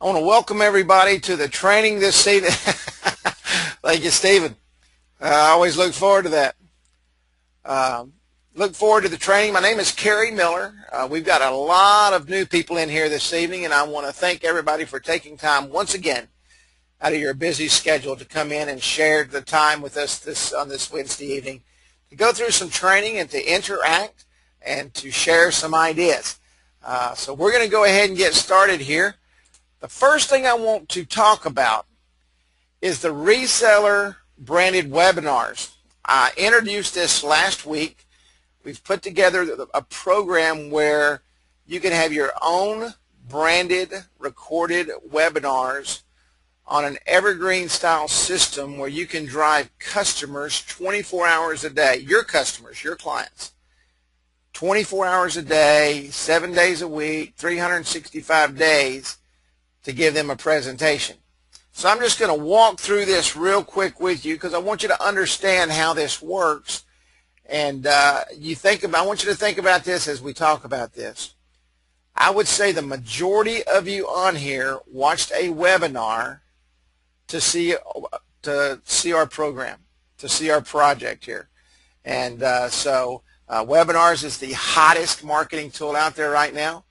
I want to welcome everybody to the training this evening. Thank you, Stephen. I always look forward to that. Look forward to the training. My name is Kerry Miller. We've got a lot of new people in here this evening, and I want to thank everybody for taking time once again out of your busy schedule to come in and share the time with us on this Wednesday evening to go through some training and to interact and to share some ideas. So we're going to go ahead and get started here. The first thing I want to talk about is the reseller branded webinars. I introduced this last week. We've put together a program where you can have your own branded recorded webinars on an evergreen style system where you can drive customers 24 hours a day, your customers, your clients, 24 hours a day, 7 days a week, 365 days to give them a presentation. So I'm just going to walk through this real quick with you because I want you to understand how this works. And I want you to think about this as we talk about this. I would say the majority of you on here watched a webinar to see our program, to see our project here. And webinars is the hottest marketing tool out there right now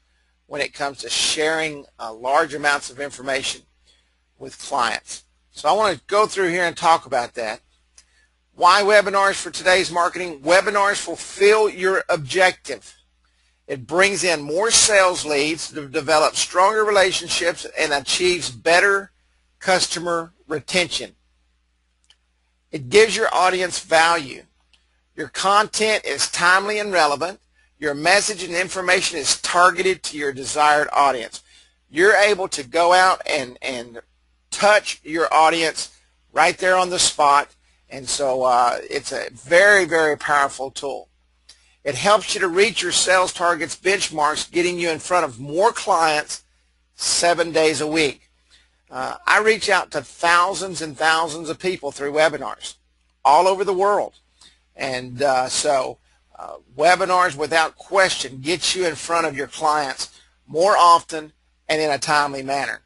when it comes to sharing large amounts of information with clients. So I want to go through here and talk about that. Why webinars for today's marketing? Webinars fulfill your objective. It brings in more sales leads to develop stronger relationships and achieves better customer retention. It gives your audience value. Your content is timely and relevant. Your message and information is targeted to your desired audience. You're able to go out and touch your audience right there on the spot. And so it's a very, very powerful tool. It helps you to reach your sales targets benchmarks, getting you in front of more clients 7 days a week. I reach out to thousands and thousands of people through webinars all over the world. And webinars, without question, get you in front of your clients more often and in a timely manner.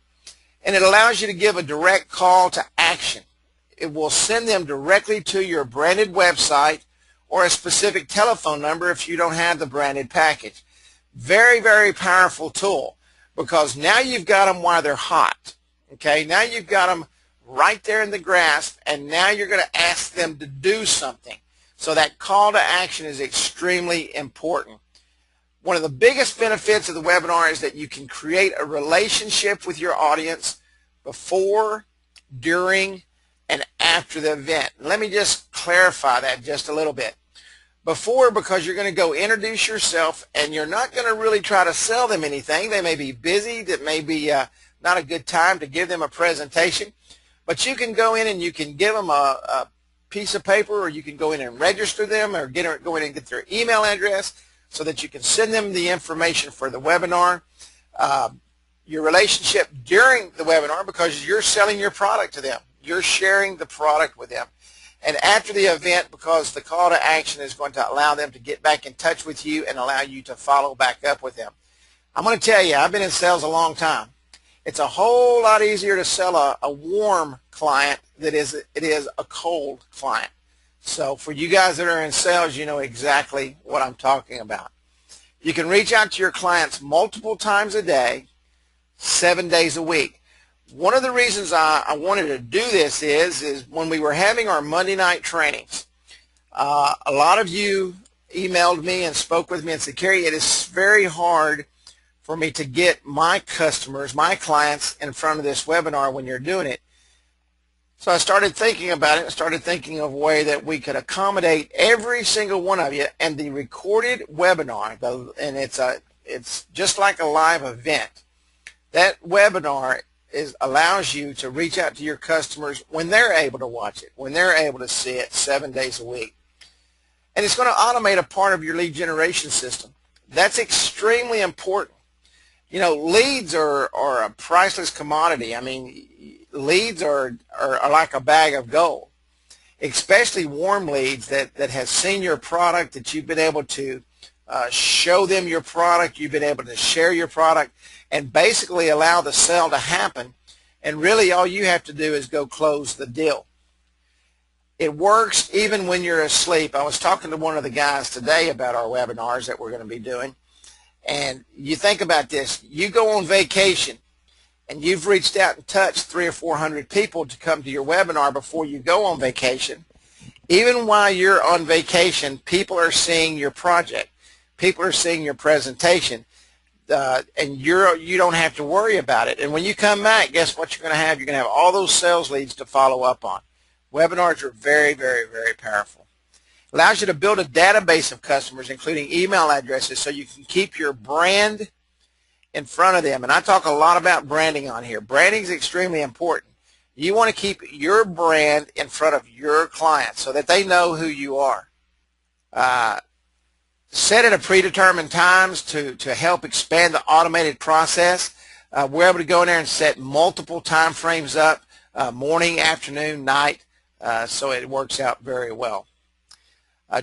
And it allows you to give a direct call to action. It will send them directly to your branded website or a specific telephone number if you don't have the branded package. Very, very powerful tool because now you've got them while they're hot. Okay, now you've got them right there in the grasp, and now you're going to ask them to do something. So that call to action is extremely important. One of the biggest benefits of the webinar is that you can create a relationship with your audience before, during, and after the event. Let me just clarify that just a little bit. Before, because you're going to go introduce yourself, and you're not going to really try to sell them anything. They may be busy. That may be not a good time to give them a presentation. But you can go in and you can give them a piece of paper, or you can go in and register them, or go in and get their email address so that you can send them the information for the webinar. Your relationship during the webinar, because you're selling your product to them. You're sharing the product with them. And after the event, because the call to action is going to allow them to get back in touch with you and allow you to follow back up with them. I'm going to tell you, I've been in sales a long time. It's a whole lot easier to sell a warm client than it is a cold client. So for you guys that are in sales, you know exactly what I'm talking about. You can reach out to your clients multiple times a day, 7 days a week. One of the reasons I wanted to do this is when we were having our Monday night trainings, a lot of you emailed me and spoke with me and said, Kerry, it is very hard for me to get my customers, my clients in front of this webinar when you're doing it. So I started thinking about it. I started thinking of a way that we could accommodate every single one of you. And the recorded webinar, and it's just like a live event. That webinar allows you to reach out to your customers when they're able to watch it, when they're able to see it 7 days a week. And it's going to automate a part of your lead generation system. That's extremely important. You know, leads are a priceless commodity. I mean, leads are like a bag of gold, especially warm leads that has seen your product, that you've been able to show them your product. You've been able to share your product and basically allow the sale to happen. And really all you have to do is go close the deal. It works even when you're asleep. I was talking to one of the guys today about our webinars that we're going to be doing. And you think about this. You go on vacation and you've reached out and touched 300 or 400 people to come to your webinar before you go on vacation. Even while you're on vacation, people are seeing your project. People are seeing your presentation. And you don't have to worry about it. And when you come back, guess what you're going to have? You're going to have all those sales leads to follow up on. Webinars are very, very, very powerful. It allows you to build a database of customers, including email addresses, so you can keep your brand in front of them. And I talk a lot about branding on here. Branding is extremely important. You want to keep your brand in front of your clients so that they know who you are. Set at a predetermined times to help expand the automated process. We're able to go in there and set multiple time frames up, morning, afternoon, night, so it works out very well.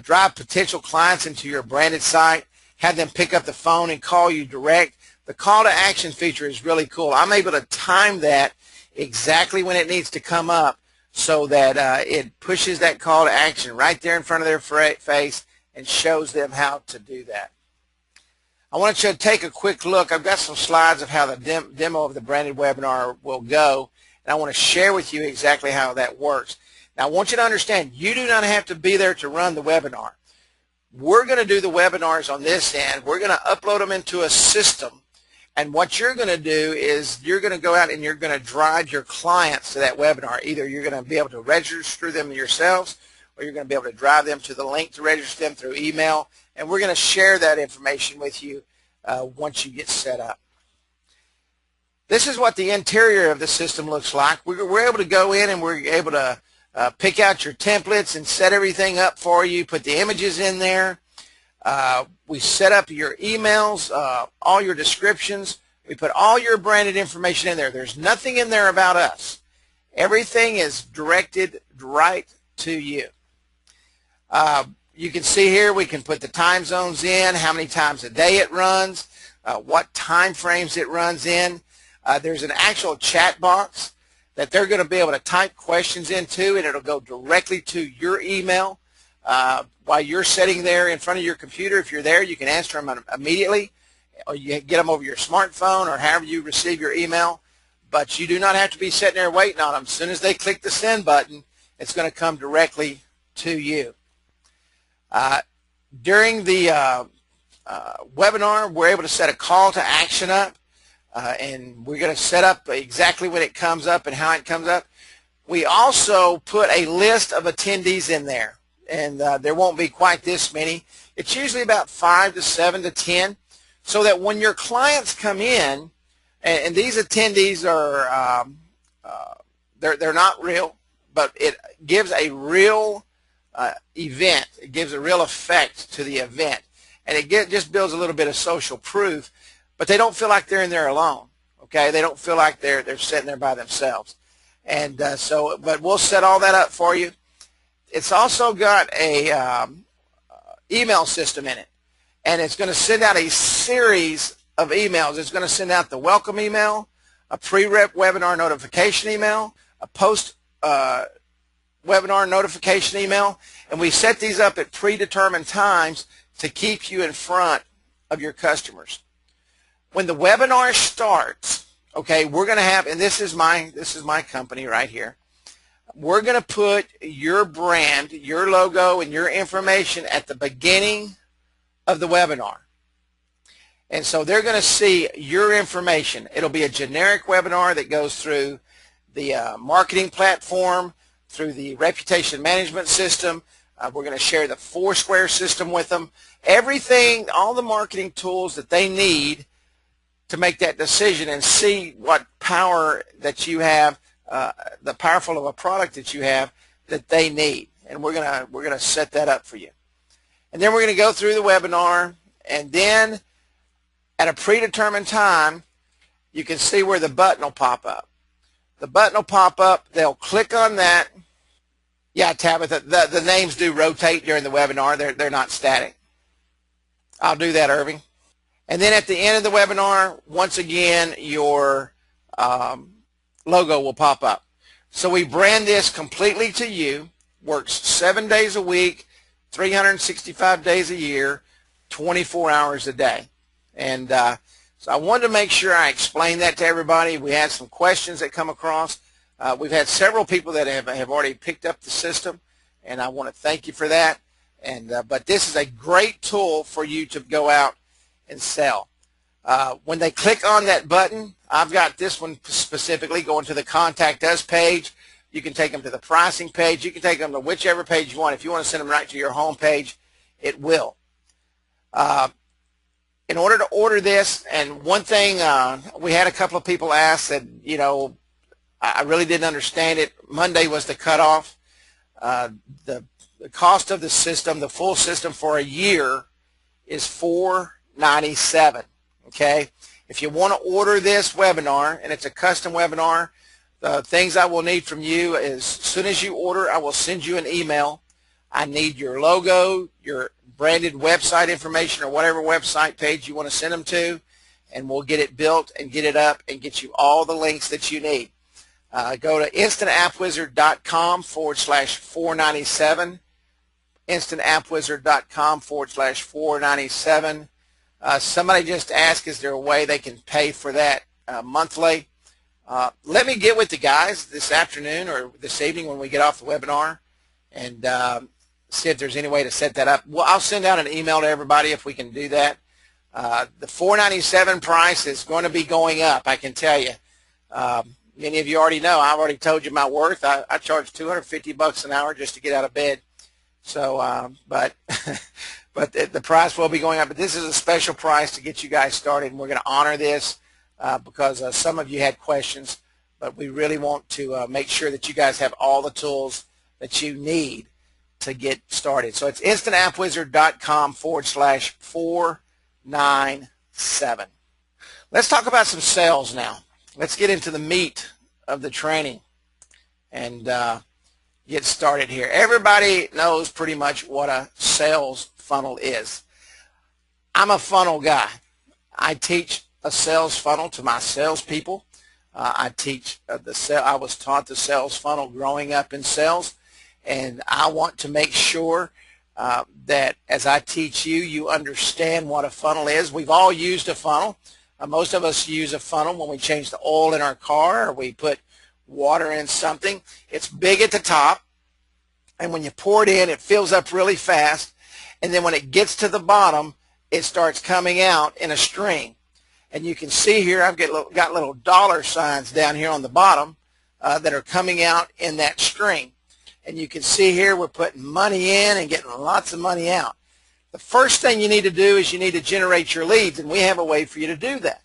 Drive potential clients into your branded site. Have them pick up the phone and call you direct. The call to action feature is really cool. I'm able to time that exactly when it needs to come up so that it pushes that call to action right there in front of their face and shows them how to do that. I want you to take a quick look. I've got some slides of how the demo of the branded webinar will go, and I want to share with you exactly how that works. Now, I want you to understand, you do not have to be there to run the webinar. We're going to do the webinars on this end. We're going to upload them into a system, and what you're going to do is you're going to go out and you're going to drive your clients to that webinar. Either you're going to be able to register them yourselves, or you're going to be able to drive them to the link to register them through email, and we're going to share that information with you once you get set up. This is what the interior of the system looks like. We're able to go in and we're able to pick out your templates and set everything up for you, put the images in there. We set up your emails, all your descriptions. We put all your branded information in there. There's nothing in there about us. Everything is directed right to you. You can see here we can put the time zones in, how many times a day it runs, what time frames it runs in. There's an actual chat box that they're going to be able to type questions into, and it'll go directly to your email. While you're sitting there in front of your computer, if you're there, you can answer them immediately, or you get them over your smartphone or however you receive your email. But you do not have to be sitting there waiting on them. As soon as they click the send button, it's going to come directly to you. During the webinar, we're able to set a call to action up, and we're going to set up exactly when it comes up and how it comes up. We also put a list of attendees in there, and there won't be quite this many. It's usually about 5 to 7 to 10, so that when your clients come in, and these attendees are they're not real, but it gives a real event. It gives a real effect to the event, and it just builds a little bit of social proof, but they don't feel like they're in there alone. Okay, they don't feel like they're sitting there by themselves, and but we'll set all that up for you. It's also got a email system in it, and it's going to send out a series of emails. It's going to send out the welcome email, a pre-webinar notification email, a post-webinar notification email, and we set these up at predetermined times to keep you in front of your customers. When the webinar starts, okay, we're going to have, and this is my company right here. We're going to put your brand, your logo, and your information at the beginning of the webinar. And so they're going to see your information. It'll be a generic webinar that goes through the marketing platform, through the reputation management system. We're going to share the Foursquare system with them. Everything, all the marketing tools that they need to make that decision and see what power that you have, the powerful of a product that you have that they need. And we're gonna set that up for you. And then we're going to go through the webinar, and then at a predetermined time, you can see where the button will pop up. The button will pop up. They'll click on that. Yeah, Tabitha, the names do rotate during the webinar. They're not static. I'll do that, Irving. And then at the end of the webinar, once again, your logo will pop up. So we brand this completely to you, works 7 days a week, 365 days a year, 24 hours a day. And so I wanted to make sure I explained that to everybody. We had some questions that come across. We've had several people that have already picked up the system, and I want to thank you for that. And but this is a great tool for you to go out and sell. When they click on that button, I've got this one specifically going to the Contact Us page. You can take them to the pricing page. You can take them to whichever page you want. If you want to send them right to your home page, it will. In order to order this, and one thing, we had a couple of people ask that, you know, I really didn't understand it. Monday was the cutoff. The cost of the system, the full system for a year, is $497. Okay, if you want to order this webinar, and it's a custom webinar, the things I will need from you is, as soon as you order, I will send you an email. I need your logo, your branded website information, or whatever website page you want to send them to, and we'll get it built and get it up and get you all the links that you need. Go to instantappwizard.com/497, instantappwizard.com/497. Somebody just asked, is there a way they can pay for that monthly? Let me get with the guys this afternoon or this evening when we get off the webinar and see if there's any way to set that up. Well, I'll send out an email to everybody if we can do that. The $497 price is going to be going up, I can tell you. Many of you already know. I've already told you my worth. I charge $250 an hour just to get out of bed. So, but but the price will be going up. But this is a special price to get you guys started, and we're going to honor this because some of you had questions. But we really want to make sure that you guys have all the tools that you need to get started. So it's instantappwizard.com/497. Let's talk about some sales now. Let's get into the meat of the training and get started here. Everybody knows pretty much what a sales funnel is. I'm a funnel guy. I teach a sales funnel to my salespeople. I was taught the sales funnel growing up in sales, and I want to make sure that as I teach you, you understand what a funnel is. We've all used a funnel. Most of us use a funnel when we change the oil in our car or we put water in something. It's big at the top, and when you pour it in, it fills up really fast, and then when it gets to the bottom, it starts coming out in a stream. And you can see here I've got little dollar signs down here on the bottom that are coming out in that stream. And you can see here we're putting money in and getting lots of money out. The first thing you need to do is you need to generate your leads, and we have a way for you to do that.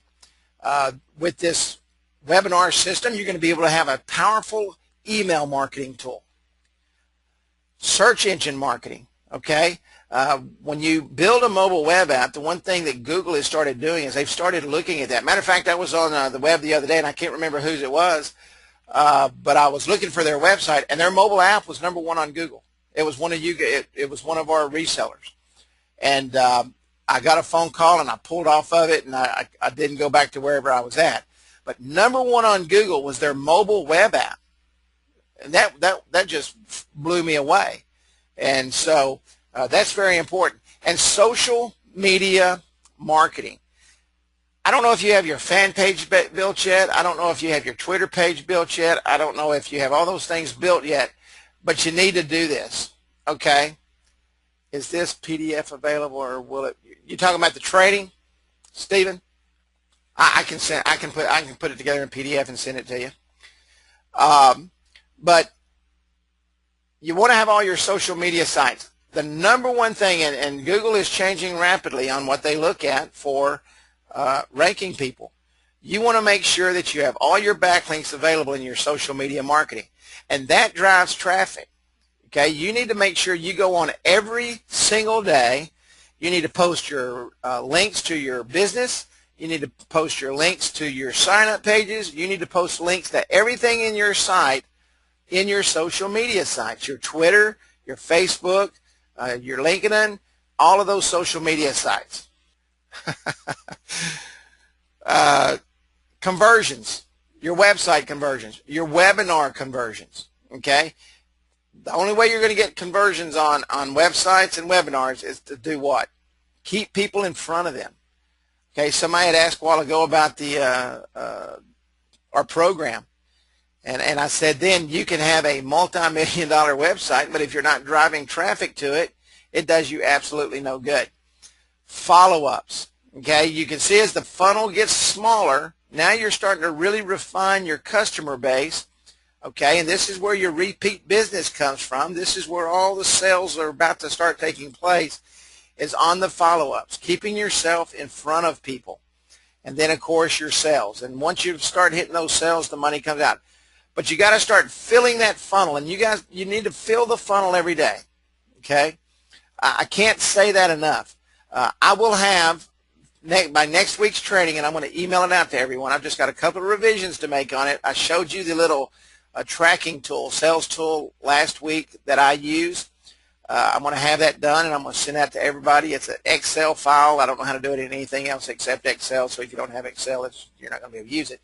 With this webinar system, you're going to be able to have a powerful email marketing tool. Search engine marketing, okay? When you build a mobile web app, the one thing that Google has started doing is they've started looking at that. Matter of fact, I was on the web the other day, and I can't remember whose it was, but I was looking for their website, and their mobile app was #1 on Google. It was one of it was one of our resellers. And I got a phone call, and I pulled off of it, and I didn't go back to wherever I was at. But #1 on Google was their mobile web app. And that just blew me away. And so that's very important. And social media marketing. I don't know if you have your fan page built yet. I don't know if you have your Twitter page built yet. I don't know if you have all those things built yet. But you need to do this, okay? Is this PDF available, or will it? You talking about the training, Stephen? I can put it together in PDF and send it to you. But you want to have all your social media sites. The #1 thing, and Google is changing rapidly on what they look at for ranking people. You want to make sure that you have all your backlinks available in your social media marketing, and that drives traffic. Okay, you need to make sure you go on every single day. You need to post your links to your business. You need to post your links to your sign-up pages. You need to post links to everything in your site, in your social media sites, your Twitter, your Facebook, your LinkedIn, all of those social media sites. Conversions, your website conversions, your webinar conversions, okay? The only way you're going to get conversions on websites and webinars is to do what? Keep people in front of them. Okay, somebody had asked a while ago about the our program, and I said then you can have a multi-million-dollar website, but if you're not driving traffic to it, it does you absolutely no good. Follow-ups. Okay, you can see as the funnel gets smaller, now you're starting to really refine your customer base. Okay, and this is where your repeat business comes from. This is where all the sales are about to start taking place, is on the follow-ups, keeping yourself in front of people. And then, of course, your sales. And once you start hitting those sales, the money comes out. But you got to start filling that funnel, and you need to fill the funnel every day. Okay, I can't say that enough. I will have by next week's training, and I'm going to email it out to everyone. I've just got a couple of revisions to make on it. I showed you the little tracking tool, sales tool last week that I use. I'm going to have that done, and I'm going to send that to everybody. It's an Excel file. I don't know how to do it in anything else except Excel, so if you don't have Excel, you're not going to be able to use it.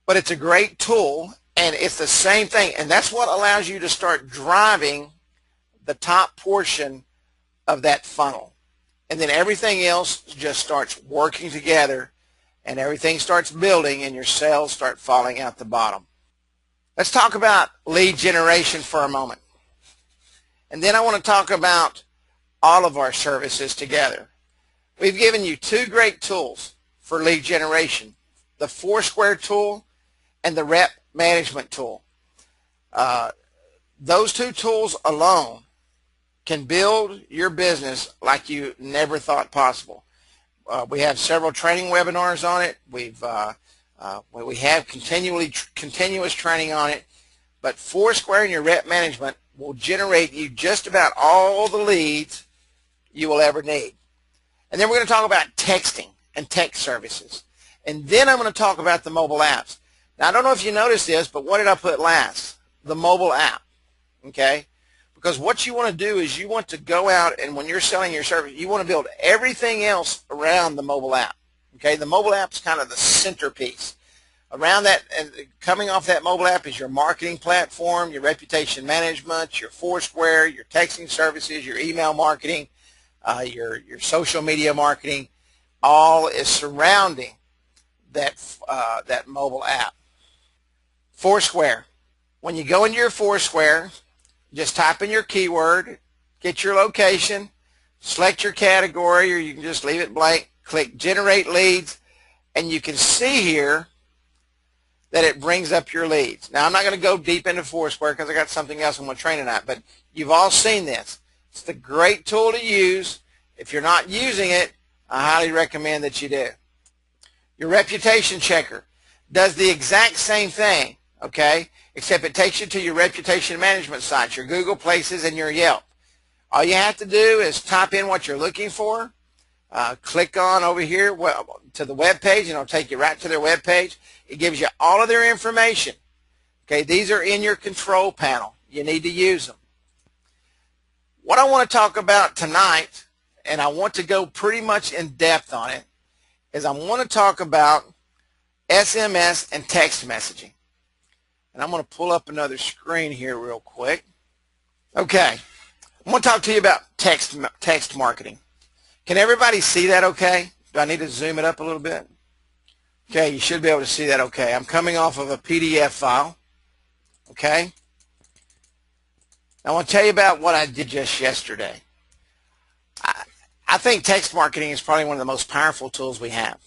But it's a great tool, and it's the same thing, and that's what allows you to start driving the top portion of that funnel. And then everything else just starts working together, and everything starts building, and your sales start falling out the bottom. Let's talk about lead generation for a moment. And then I want to talk about all of our services together. We've given you two great tools for lead generation, the Foursquare tool and the Rep Management tool. Those two tools alone can build your business like you never thought possible. We have several training webinars on it. We have continuous training on it. But Foursquare and your Rep Management will generate you just about all the leads you will ever need. And then we're going to talk about texting and text services. And then I'm going to talk about the mobile apps. Now, I don't know if you noticed this, but what did I put last? The mobile app. Okay? Because what you want to do is you want to go out, and when you're selling your service, you want to build everything else around the mobile app. Okay? The mobile app is kind of the centerpiece. Around that, and coming off that mobile app is your marketing platform, your reputation management, your Foursquare, your texting services, your email marketing, your social media marketing. All is surrounding that mobile app. Foursquare. When you go into your Foursquare, just type in your keyword, get your location, select your category, or you can just leave it blank, click Generate Leads, and you can see here that it brings up your leads. Now, I'm not going to go deep into Foursquare because I got something else I'm going to train tonight, but you've all seen this. It's a great tool to use. If you're not using it, I highly recommend that you do. Your reputation checker does the exact same thing, okay, except it takes you to your reputation management sites, your Google Places and your Yelp. All you have to do is type in what you're looking for, click on over here to the web page, and it'll take you right to their web page. It gives you all of their information. Okay, these are in your control panel. You need to use them. What I want to talk about tonight, and I want to go pretty much in depth on it, is I want to talk about SMS and text messaging. And I'm going to pull up another screen here real quick. Okay, I'm going to talk to you about text marketing. Can everybody see that okay? Do I need to zoom it up a little bit? Okay, you should be able to see that okay. I'm coming off of a PDF file. Okay? I want to tell you about what I did just yesterday. I think text marketing is probably one of the most powerful tools we have.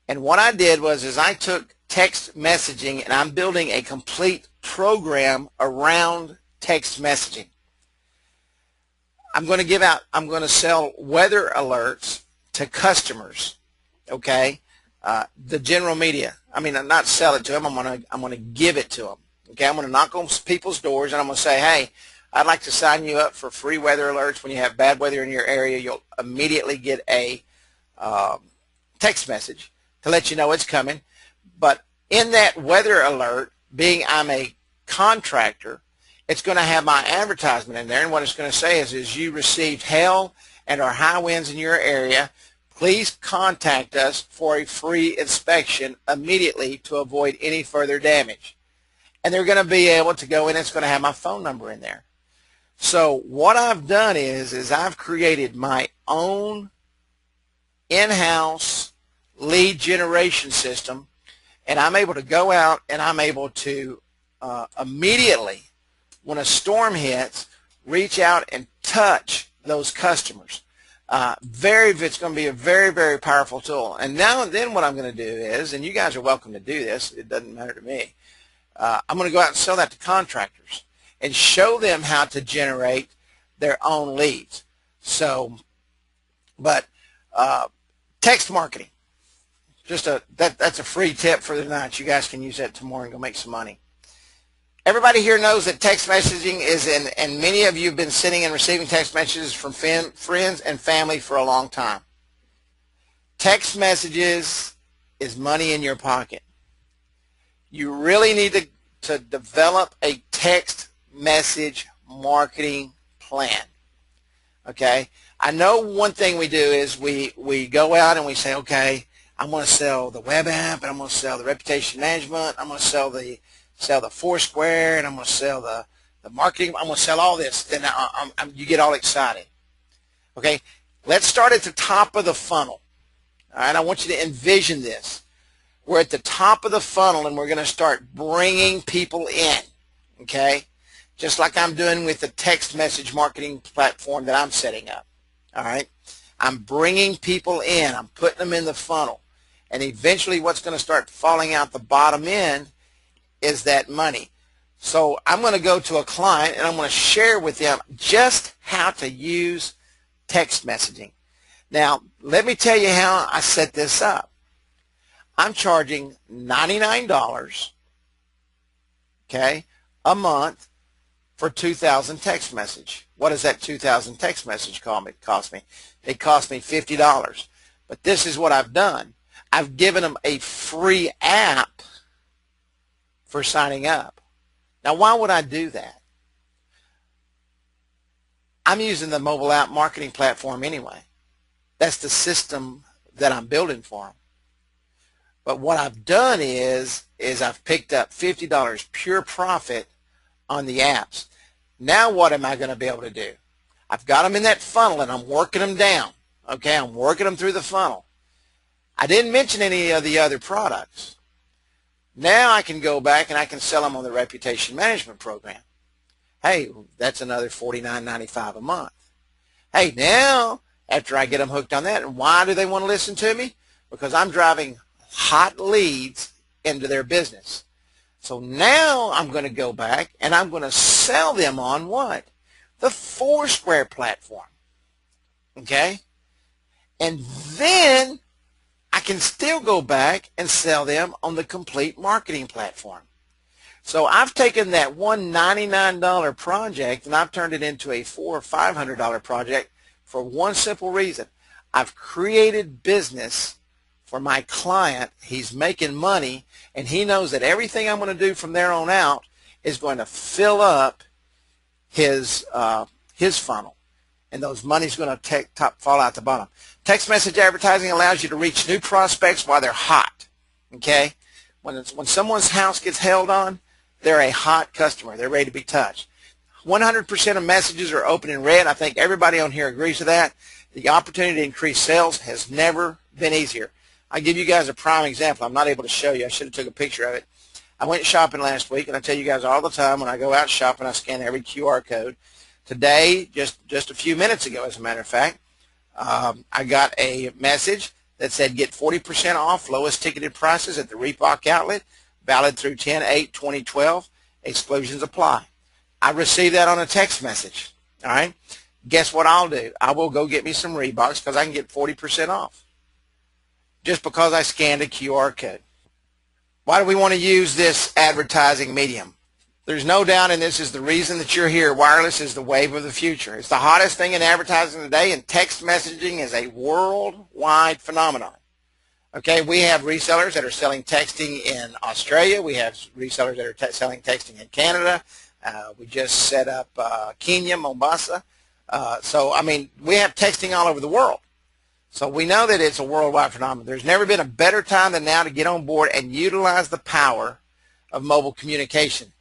And what I did was I took text messaging, and I'm building a complete program around text messaging. I'm going to sell weather alerts to customers, okay? The general media. I mean, not sell it to them. I'm going to give it to them. Okay, I'm going to knock on people's doors, and I'm going to say, hey, I'd like to sign you up for free weather alerts. When you have bad weather in your area, you'll immediately get a text message to let you know it's coming. But in that weather alert, being I'm a contractor, it's going to have my advertisement in there, and what it's going to say is you received hail and or high winds in your area. Please contact us for a free inspection immediately to avoid any further damage. And they're going to be able to go in, it's going to have my phone number in there. So what I've done is I've created my own in-house lead generation system, and I'm able to go out and I'm able to immediately, when a storm hits, reach out and touch those customers. It's going to be a very, very powerful tool. And now and then what I'm going to do is, and you guys are welcome to do this, it doesn't matter to me, I'm going to go out and sell that to contractors and show them how to generate their own leads. So, but text marketing, that's a free tip for the night. You guys can use that tomorrow and go make some money. Everybody here knows that text messaging is and many of you have been sending and receiving text messages from friends and family for a long time. Text messages is money in your pocket. You really need to develop a text message marketing plan. Okay? I know one thing we do is we go out and we say, okay, I'm going to sell the web app, and I'm going to sell the reputation management, I'm going to sell the Foursquare, and I'm going to sell the marketing, I'm going to sell all this. Then you get all excited. Okay, let's start at the top of the funnel. All right, I want you to envision this. We're at the top of the funnel, and we're going to start bringing people in. Okay, just like I'm doing with the text message marketing platform that I'm setting up. All right, I'm bringing people in. I'm putting them in the funnel, and eventually, what's going to start falling out the bottom end is that money. So I'm going to go to a client and I'm going to share with them just how to use text messaging. Now, let me tell you how I set this up. I'm charging $99, okay, a month for 2,000 text message. What does that 2,000 text message cost me? It cost me $50. But this is what I've done. I've given them a free app for signing up. Now, why would I do that? I'm using the mobile app marketing platform anyway. That's the system that I'm building for them. But what I've done is I've picked up $50 pure profit on the apps. Now what am I going to be able to do? I've got them in that funnel and I'm working them down. Okay, I'm working them through the funnel. I didn't mention any of the other products. Now I can go back and I can sell them on the reputation management program. Hey, that's another $49.95 a month. Hey, now after I get them hooked on that, and why do they want to listen to me? Because I'm driving hot leads into their business. So now I'm going to go back and I'm going to sell them on what? The Foursquare platform. Okay? And then I can still go back and sell them on the complete marketing platform. So I've taken that $199 project and I've turned it into a $400 or $500 project for one simple reason. I've created business for my client. He's making money and he knows that everything I'm going to do from there on out is going to fill up his funnel. And those money's going to fall out the bottom. Text message advertising allows you to reach new prospects while they're hot. Okay? When someone's house gets held on, they're a hot customer. They're ready to be touched. 100% of messages are open and read. I think everybody on here agrees with that. The opportunity to increase sales has never been easier. I'll give you guys a prime example. I'm not able to show you. I should have took a picture of it. I went shopping last week, and I tell you guys all the time when I go out shopping, I scan every QR code. Today, just a few minutes ago, as a matter of fact, I got a message that said get 40% off lowest ticketed prices at the Reebok outlet, valid through 10/8/2012. Exclusions apply. I received that on a text message. All right. Guess what I'll do? I will go get me some Reeboks because I can get 40% off just because I scanned a QR code. Why do we want to use this advertising medium? There's no doubt, and this is the reason that you're here. Wireless is the wave of the future. It's the hottest thing in advertising today, and text messaging is a worldwide phenomenon. Okay, we have resellers that are selling texting in Australia. We have resellers that are selling texting in Canada, We just set up Kenya, Mombasa. So, I mean, we have texting all over the world. So we know that it's a worldwide phenomenon. There's never been a better time than now to get on board and utilize the power of mobile communication.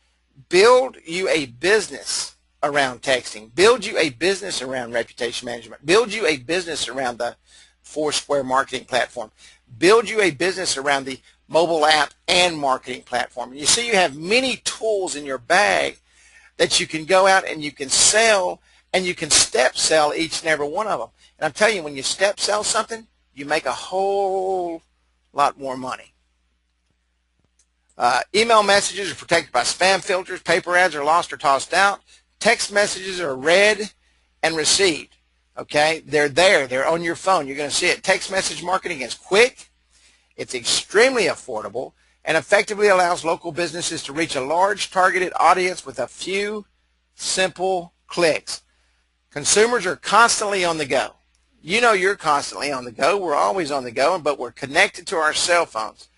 Build you a business around texting. Build you a business around reputation management. Build you a business around the Foursquare marketing platform. Build you a business around the mobile app and marketing platform. You see, you have many tools in your bag that you can go out and you can sell, and you can step sell each and every one of them. And I'm telling you, when you step sell something, you make a whole lot more money. Email messages are protected by spam filters. Paper ads are lost or tossed out. Text messages are read and received. Okay, they're there. They're on your phone. You're going to see it. Text message marketing is quick. It's extremely affordable and effectively allows local businesses to reach a large targeted audience with a few simple clicks. Consumers are constantly on the go. You know you're constantly on the go. We're always on the go, but we're connected to our cell phones.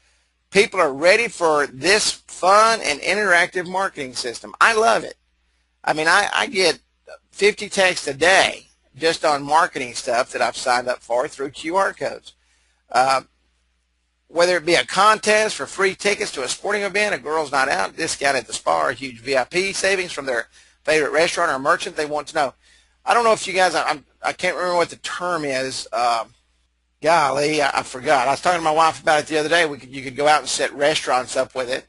People are ready for this fun and interactive marketing system. I love it. I mean, I get 50 texts a day just on marketing stuff that I've signed up for through QR codes. Whether it be a contest for free tickets to a sporting event, a girls' night out, discount at the spa, or huge VIP savings from their favorite restaurant or merchant, they want to know. I don't know if you guys, I can't remember what the term is. Golly, I forgot. I was talking to my wife about it the other day. You could go out and set restaurants up with it,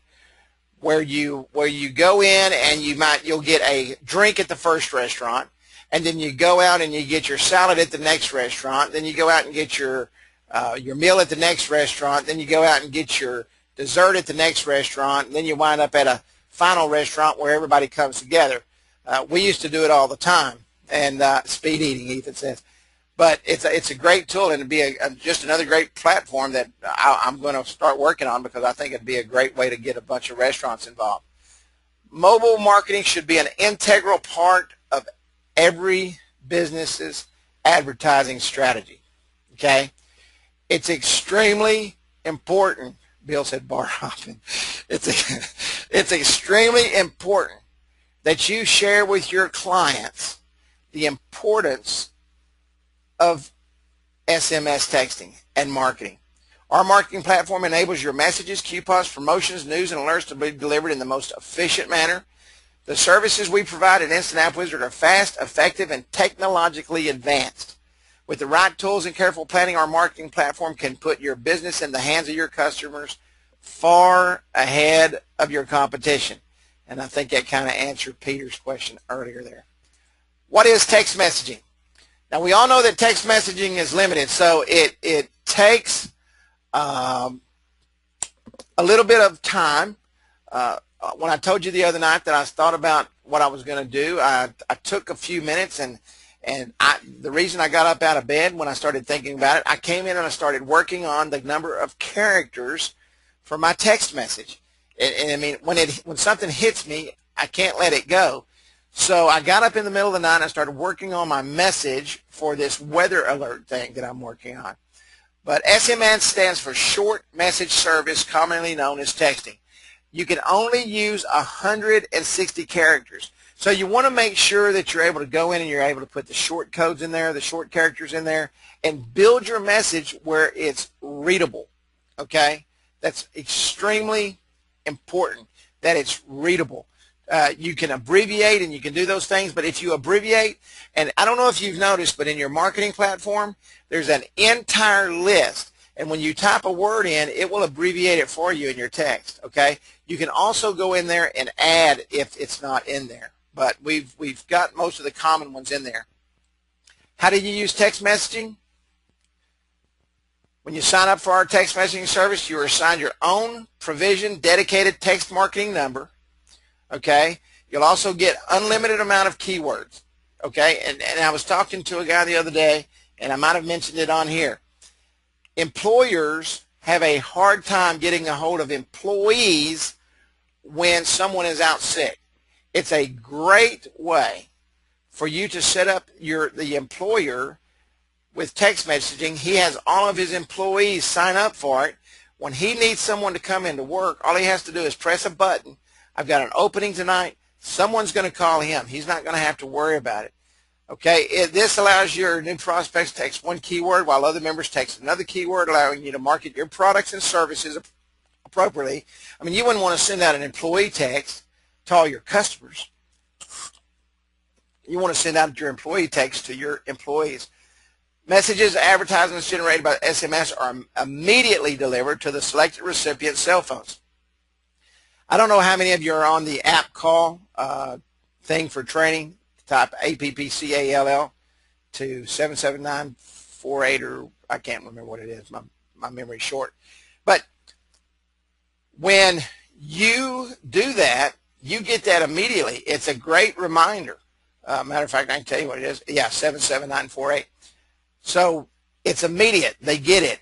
where you go in and you'll get a drink at the first restaurant, and then you go out and you get your salad at the next restaurant. Then you go out and get your meal at the next restaurant. Then you go out and get your dessert at the next restaurant. And then you wind up at a final restaurant where everybody comes together. We used to do it all the time. And speed eating, Ethan says. But it's a great tool, and it'd be just another great platform that I'm going to start working on, because I think it'd be a great way to get a bunch of restaurants involved. Mobile marketing should be an integral part of every business's advertising strategy. Okay? It's extremely important. Bill said bar hopping. It's extremely important that you share with your clients the importance of SMS texting and marketing. Our marketing platform enables your messages, coupons, promotions, news, and alerts to be delivered in the most efficient manner. The services we provide at Instant App Wizard are fast, effective, and technologically advanced. With the right tools and careful planning, our marketing platform can put your business in the hands of your customers far ahead of your competition. And I think that kind of answered Peter's question earlier there. What is text messaging? Now, we all know that text messaging is limited, so it takes a little bit of time. When I told you the other night that I thought about what I was going to do, I took a few minutes, and the reason I got up out of bed when I started thinking about it, I came in and I started working on the number of characters for my text message. And I mean, when something hits me, I can't let it go. So I got up in the middle of the night and I started working on my message for this weather alert thing that I'm working on. But SMS stands for Short Message Service, commonly known as texting. You can only use 160 characters. So you want to make sure that you're able to go in and you're able to put the short codes in there, the short characters in there, and build your message where it's readable. Okay? That's extremely important, that it's readable. You can abbreviate and you can do those things, but if you abbreviate, and I don't know if you've noticed, but in your marketing platform, there's an entire list, and when you type a word in, it will abbreviate it for you in your text, okay? You can also go in there and add if it's not in there, but we've got most of the common ones in there. How do you use text messaging? When you sign up for our text messaging service, you are assigned your own provision dedicated text marketing number. Okay, you'll also get unlimited amount of keywords. Okay, and I was talking to a guy the other day, and I might have mentioned it on here. Employers have a hard time getting a hold of employees when someone is out sick. It's a great way for you to set up the employer with text messaging. He has all of his employees sign up for it. When he needs someone to come into work, all he has to do is press a button. I've got an opening tonight. Someone's going to call him. He's not going to have to worry about it. Okay, this allows your new prospects to text one keyword while other members text another keyword, allowing you to market your products and services appropriately. I mean, you wouldn't want to send out an employee text to all your customers. You want to send out your employee text to your employees. Messages, advertisements generated by SMS are immediately delivered to the selected recipient's cell phones. I don't know how many of you are on the app call thing for training. Type APPCALL to 77948, or I can't remember what it is. My memory's short. But when you do that, you get that immediately. It's a great reminder. Matter of fact, I can tell you what it is. Yeah, 77948. So it's immediate. They get it.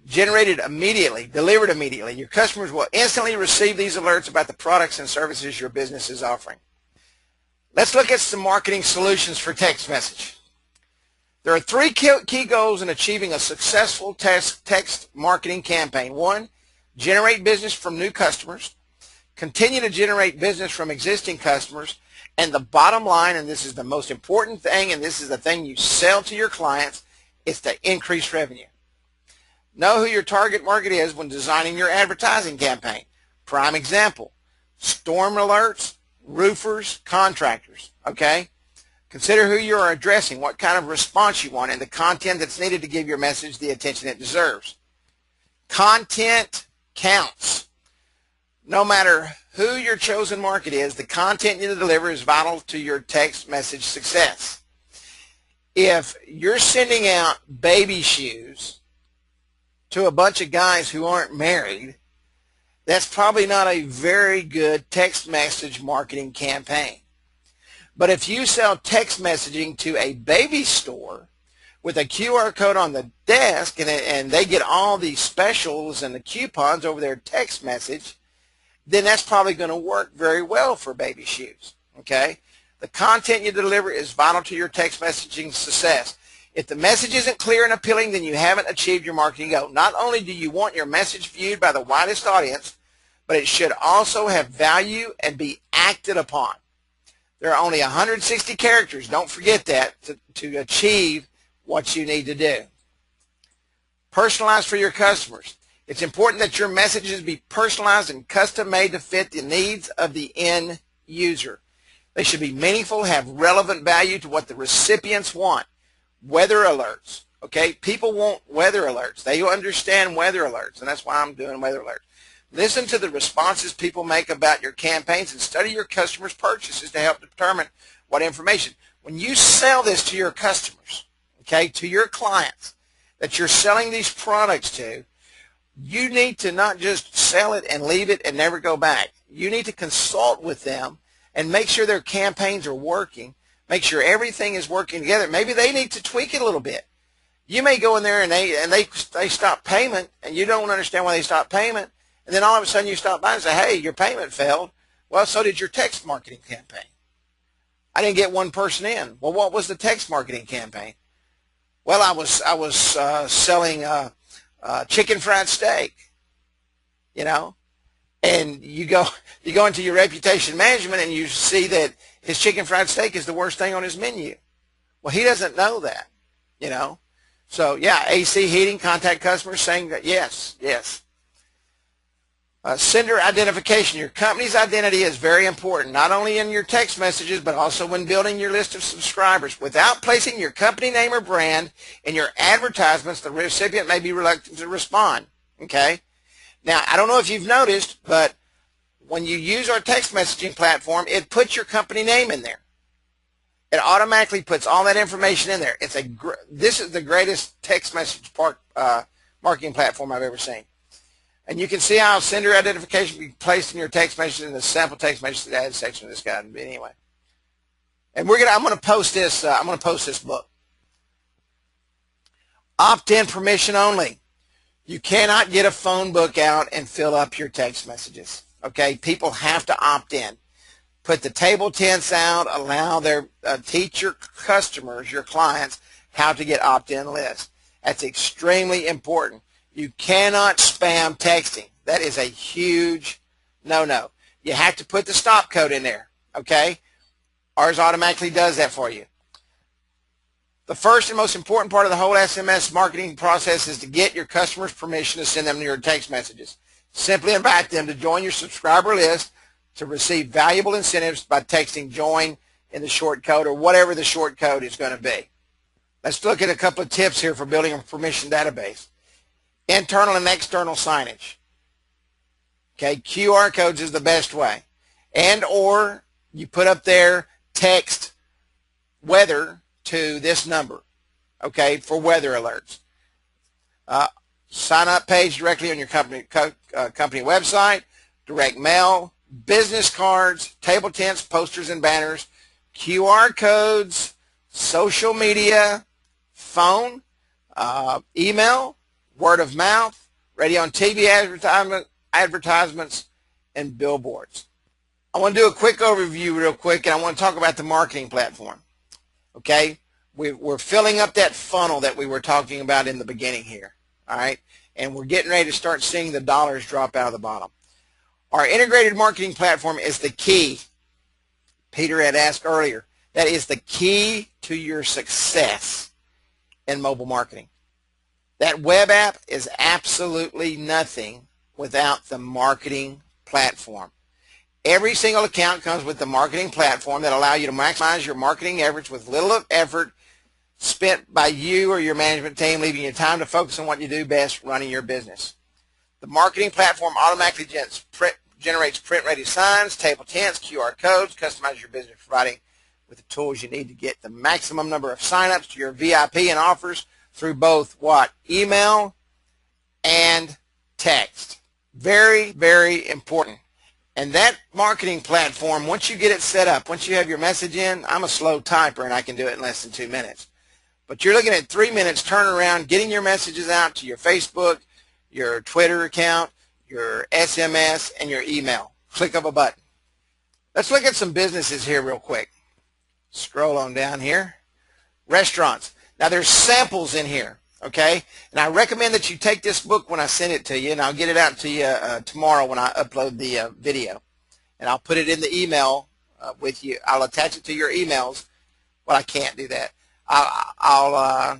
Generated immediately, delivered immediately. Your customers will instantly receive these alerts about the products and services your business is offering. Let's look at some marketing solutions for text message. There are three key goals in achieving a successful text marketing campaign. One, generate business from new customers. Continue to generate business from existing customers. And the bottom line, and this is the most important thing, and this is the thing you sell to your clients, is to increase revenue. Know who your target market is when designing your advertising campaign. Prime example, storm alerts, roofers, contractors, okay? Consider who you are addressing, what kind of response you want, and the content that's needed to give your message the attention it deserves. Content counts. No matter who your chosen market is, the content you deliver is vital to your text message success. If you're sending out baby shoes to a bunch of guys who aren't married, that's probably not a very good text message marketing campaign. But if you sell text messaging to a baby store with a QR code on the desk and they get all these specials and the coupons over their text message, then that's probably going to work very well for baby shoes. Okay? The content you deliver is vital to your text messaging success. If the message isn't clear and appealing, then you haven't achieved your marketing goal. Not only do you want your message viewed by the widest audience, but it should also have value and be acted upon. There are only 160 characters, don't forget that, to achieve what you need to do. Personalized for your customers. It's important that your messages be personalized and custom-made to fit the needs of the end user. They should be meaningful, have relevant value to what the recipients want. Weather alerts, okay? People want weather alerts. They understand weather alerts, and that's why I'm doing weather alerts. Listen to the responses people make about your campaigns and study your customers' purchases to help determine what information. When you sell this to your customers, okay, to your clients that you're selling these products to, you need to not just sell it and leave it and never go back. You need to consult with them and make sure their campaigns are working. Make sure everything is working together. Maybe they need to tweak it a little bit. You may go in there and they stop payment, and you don't understand why they stop payment, and then all of a sudden you stop by and say, hey, your payment failed. Well, so did your text marketing campaign. I didn't get one person in. Well, what was the text marketing campaign? Well, I was selling chicken fried steak, you know, and you go into your reputation management and you see that his chicken fried steak is the worst thing on his menu. Well, he doesn't know that, you know. So, yeah, AC heating, contact customers saying that, yes. Sender identification. Your company's identity is very important, not only in your text messages, but also when building your list of subscribers. Without placing your company name or brand in your advertisements, the recipient may be reluctant to respond. Okay? Now, I don't know if you've noticed, but when you use our text messaging platform, it puts your company name in there. It automatically puts all that information in there. This is the greatest text message marketing platform I've ever seen. And you can see how sender identification can be placed in your text message in the sample text message add section of this guide. Anyway, and I'm going to post this. I'm going to post this book. Opt-in permission only. You cannot get a phone book out and fill up your text messages. Okay, people have to opt in. Put the table tents out. Allow teach your customers, your clients, how to get opt-in lists. That's extremely important. You cannot spam texting. That is a huge no-no. You have to put the stop code in there. okay? Ours automatically does that for you. The first and most important part of the whole SMS marketing process is to get your customers' permission to send them your text messages. Simply invite them to join your subscriber list to receive valuable incentives by texting join in the short code or whatever the short code is going to be. Let's look at a couple of tips here for building a permission database. Internal and external signage. Okay, QR codes is the best way. And or you put up there text weather to this number, okay, for weather alerts. Sign up page directly on your company website, direct mail, business cards, table tents, posters and banners, QR codes, social media, phone, email, word of mouth, radio and TV advertisements, and billboards. I want to do a quick overview real quick, and I want to talk about the marketing platform. Okay, we're filling up that funnel that we were talking about in the beginning here, all right, and we're getting ready to start seeing the dollars drop out of the bottom. Our integrated marketing platform is the key. Peter had asked earlier, that is the key to your success in mobile marketing. That web app is absolutely nothing without the marketing platform. Every single account comes with the marketing platform that allows you to maximize your marketing efforts with little effort spent by you or your management team, leaving you time to focus on what you do best, running your business. The marketing platform automatically generates print-ready signs, table tents, QR codes, customize your business, providing with the tools you need to get the maximum number of sign-ups to your VIP and offers through both what? Email and text. Very, very important. And that marketing platform, once you get it set up, once you have your message in, I'm a slow typer and I can do it in less than 2 minutes. But you're looking at 3 minutes turnaround, getting your messages out to your Facebook, your Twitter account, your SMS, and your email. Click of a button. Let's look at some businesses here real quick. Scroll on down here. Restaurants. Now there's samples in here, okay? And I recommend that you take this book when I send it to you, and I'll get it out to you tomorrow when I upload the video. And I'll put it in the email with you. I'll attach it to your emails. Well, I can't do that. I'll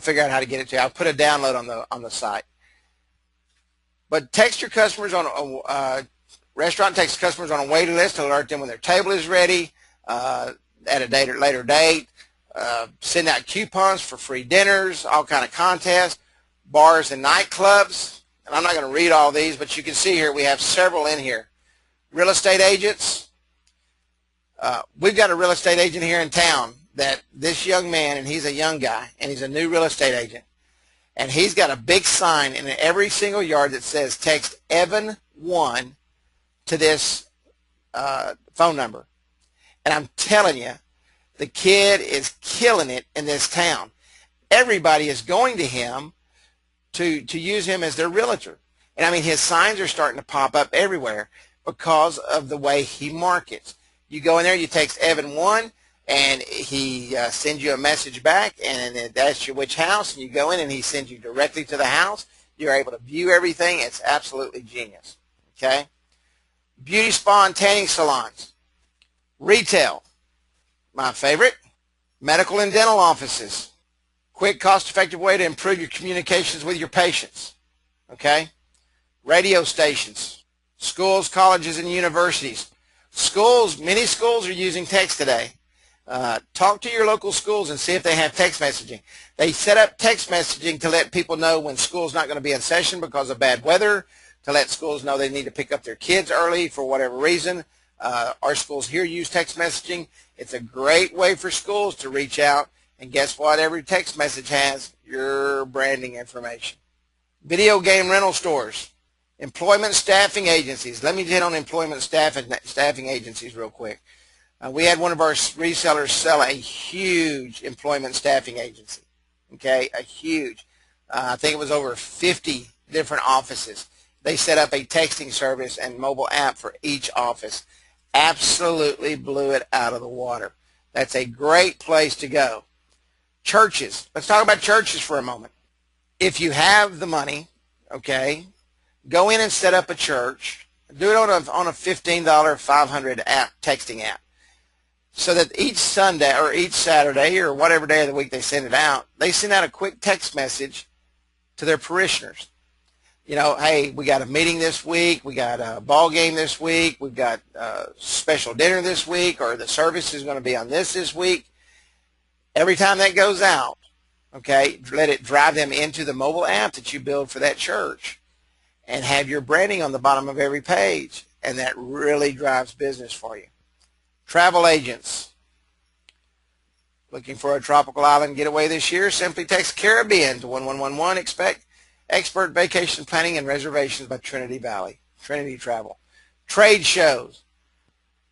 figure out how to get it to you. I'll put a download on the site. But text your customers on restaurant text customers on a waiting list to alert them when their table is ready at a later date. Send out coupons for free dinners, all kind of contests, bars and nightclubs. And I'm not going to read all these, but you can see here we have several in here. Real estate agents. We've got a real estate agent here in town that this young man, and he's a young guy, and he's a new real estate agent. And he's got a big sign in every single yard that says text Evan1 to this phone number. And I'm telling you, the kid is killing it in this town. Everybody is going to him to use him as their realtor. And I mean, his signs are starting to pop up everywhere because of the way he markets. You go in there, you text Evan1, and he sends you a message back, and it asks you which house, and you go in and he sends you directly to the house. You're able to view everything. It's absolutely genius. Okay? Beauty spa and tanning salons. Retail. My favorite. Medical and dental offices. Quick, cost-effective way to improve your communications with your patients. Okay? Radio stations. Schools, colleges, and universities. Schools, many schools are using text today. Talk to your local schools and see if they have text messaging. They set up text messaging to let people know when school's not going to be in session because of bad weather, to let schools know they need to pick up their kids early for whatever reason. Our schools here use text messaging. It's a great way for schools to reach out, and guess what? Every text message has your branding information. Video game rental stores. Employment staffing agencies. Let me hit on employment staffing agencies real quick. We had one of our resellers sell a huge employment staffing agency. Okay, a huge. I think it was over 50 different offices. They set up a texting service and mobile app for each office. Absolutely blew it out of the water. That's a great place to go. Churches. Let's talk about churches for a moment. If you have the money, okay, go in and set up a church Do it on a $15 500 app, texting app, so that each Sunday or each Saturday or whatever day of the week they send it out, they send out a quick text message to their parishioners. You know, hey, we got a meeting this week, we got a ball game this week, we've got a special dinner this week, or the service is going to be on this week. Every time that goes out, okay, let it drive them into the mobile app that you build for that church and have your branding on the bottom of every page, and that really drives business for you. Travel agents looking for a tropical island getaway this year, simply text Caribbean to 1111. Expect expert vacation planning and reservations by Trinity Travel. Trade shows,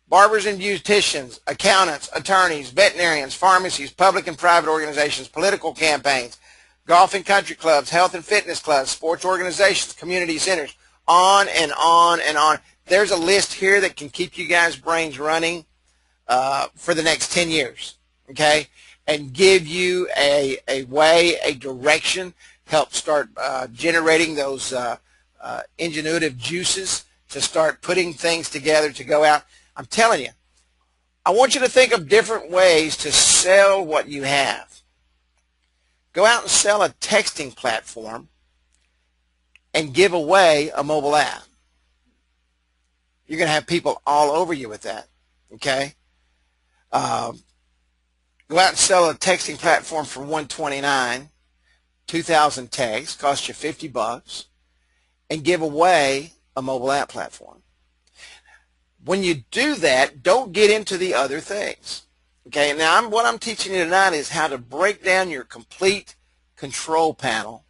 barbers and beauticians, accountants, attorneys, veterinarians, pharmacies, public and private organizations, political campaigns, golf and country clubs, health and fitness clubs, sports organizations, community centers, on and on and on. There's a list here that can keep you guys' brains running for the next 10 years, okay, and give you a way, a direction, help start generating those ingenuitive juices to start putting things together to go out. I'm telling you, I want you to think of different ways to sell what you have. Go out and sell a texting platform and give away a mobile app. You're going to have people all over you with that, okay? Go out and sell a texting platform for $129, 2,000 texts, cost you $50, and give away a mobile app platform. When you do that, don't get into the other things. Okay, now what I'm teaching you tonight is how to break down your complete control panel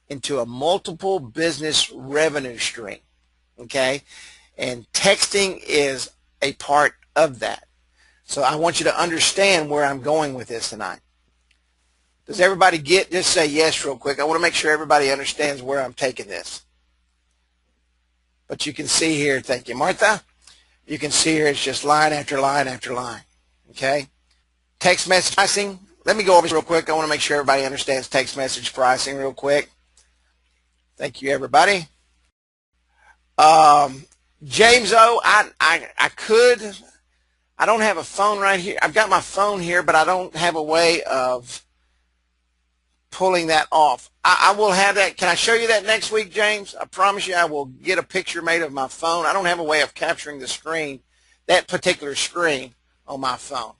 into a multiple business revenue stream. Okay, and texting is a part of that. So I want you to understand where I'm going with this tonight. Does everybody get, just say yes real quick. I want to make sure everybody understands where I'm taking this. But you can see here, thank you, Martha. You can see here it's just line after line after line, okay? Text message pricing. Let me go over this real quick. I want to make sure everybody understands text message pricing real quick. Thank you, everybody. James O, I don't have a phone right here. I've got my phone here, but I don't have a way of pulling that off. I will have that. Can I show you that next week, James? I promise you I will get a picture made of my phone. I don't have a way of capturing the screen, that particular screen on my phone.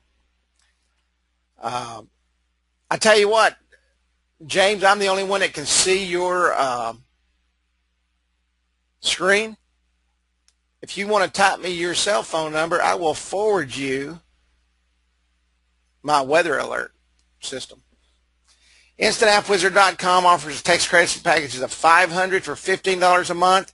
I tell you what, James, I'm the only one that can see your screen. If you want to type me your cell phone number, I will forward you my weather alert system. InstantAppWizard.com offers text credits and packages of $500 for $15 a month.